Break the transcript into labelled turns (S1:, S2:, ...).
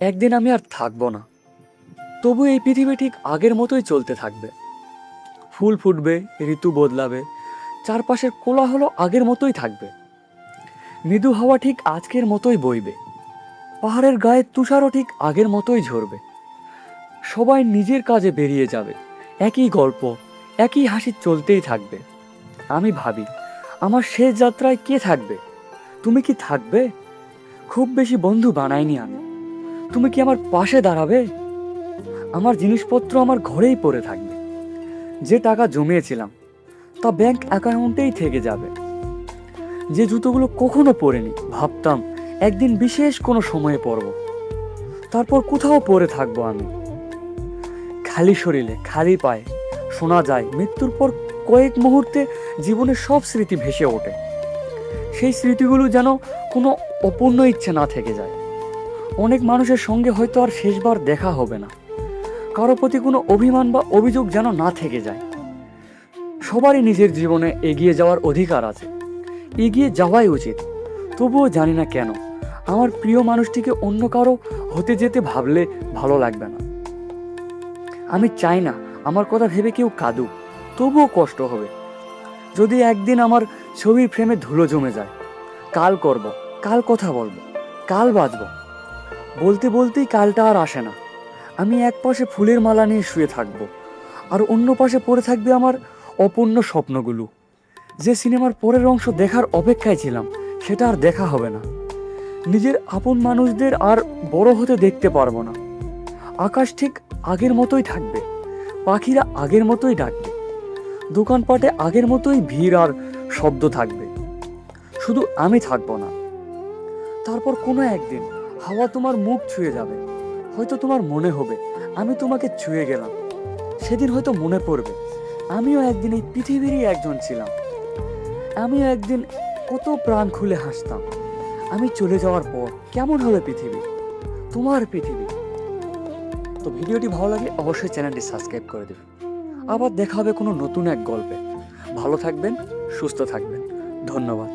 S1: একদিন আমি আর থাকবো না, তবু এই পৃথিবী ঠিক আগের মতোই চলতে থাকবে। ফুল ফুটবে, ঋতু বদলাবে, চারপাশের কোলাহল আগের মতোই থাকবে। মৃদু হাওয়া ঠিক আজকের মতোই বইবে, পাহাড়ের গায়ে তুষারও ঠিক আগের মতোই ঝরবে। সবাই নিজের কাজে বেরিয়ে যাবে, একই গল্প, একই হাসি চলতেই থাকবে। আমি ভাবি, আমার শেষ যাত্রায় কে থাকবে? তুমি কি থাকবে? খুব বেশি বন্ধু বানাইনি আমি, তুমি কি আমার পাশে দাঁড়াবে? আমার জিনিসপত্র আমার ঘরেই পড়ে থাকবে, যে টাকা জমিয়েছিলাম তা ব্যাংক অ্যাকাউন্টেই থেকে যাবে। যে জুতোগুলো কখনো পরিনি, ভাবতাম একদিন বিশেষ কোনো সময়ে পরব, তারপর কোথাও পরে থাকবো আমি। খালি শরীরে খালি পায়ে শোনা যায় মৃত্যুর পর কয়েক মুহূর্তে জীবনের সব স্মৃতি ভেসে ওঠে। সেই স্মৃতিগুলো যেন কোনো অপূর্ণ ইচ্ছে না থেকে যায়। অনেক মানুষের সঙ্গে হয়তো আর শেষবার দেখা হবে না, কারো প্রতি কোনো অভিমান বা অভিযোগ যেন না থেকে যায়। সবারই নিজের জীবনে এগিয়ে যাওয়ার অধিকার আছে, এগিয়ে যাওয়াই উচিত। তবুও জানি না কেন আমার প্রিয় মানুষটিকে অন্য কারো হতে যেতে ভাবলে ভালো লাগবে না। আমি চাই না আমার কথা ভেবে কেউ কাঁদুক, তবুও কষ্ট হবে যদি একদিন আমার ছবির ফ্রেমে ধুলো জমে যায়। কাল করব, কাল কথা বলবো, কাল বাঁচব, বলতে বলতেই কালটা আর আসে না। আমি এক পাশে ফুলের মালা নিয়ে শুয়ে থাকবো, আর অন্য পাশে পড়ে থাকবে আমার অপূর্ণ স্বপ্নগুলো। যে সিনেমার পরের অংশ দেখার অপেক্ষায় ছিলাম, সেটা আর দেখা হবে না। নিজের আপন মানুষদের আর বড় হতে দেখতে পারবো না। আকাশ ঠিক আগের মতোই থাকবে, পাখিরা আগের মতোই ডাকবে, দোকানপাটে আগের মতোই ভিড় আর শব্দ থাকবে, শুধু আমি থাকবো না। তারপর কোনো একদিন হাওয়া তোমার মুখ ছুঁয়ে যাবে, হয়তো তোমার মনে হবে আমি তোমাকে ছুঁয়ে গেলাম। সেদিন হয়তো মনে পড়বে আমিও একদিন এই পৃথিবীরই একজন ছিলাম। আমিও একদিন কত প্রাণ খুলে হাসতাম। আমি চলে যাওয়ার পর কেমন হবে পৃথিবী, তোমার পৃথিবী? তো ভিডিওটি ভালো লাগলে অবশ্যই চ্যানেলটি সাবস্ক্রাইব করে দেবেন। আবার দেখা হবে কোনো নতুন এক গল্পে। ভালো থাকবেন, সুস্থ থাকবেন। ধন্যবাদ।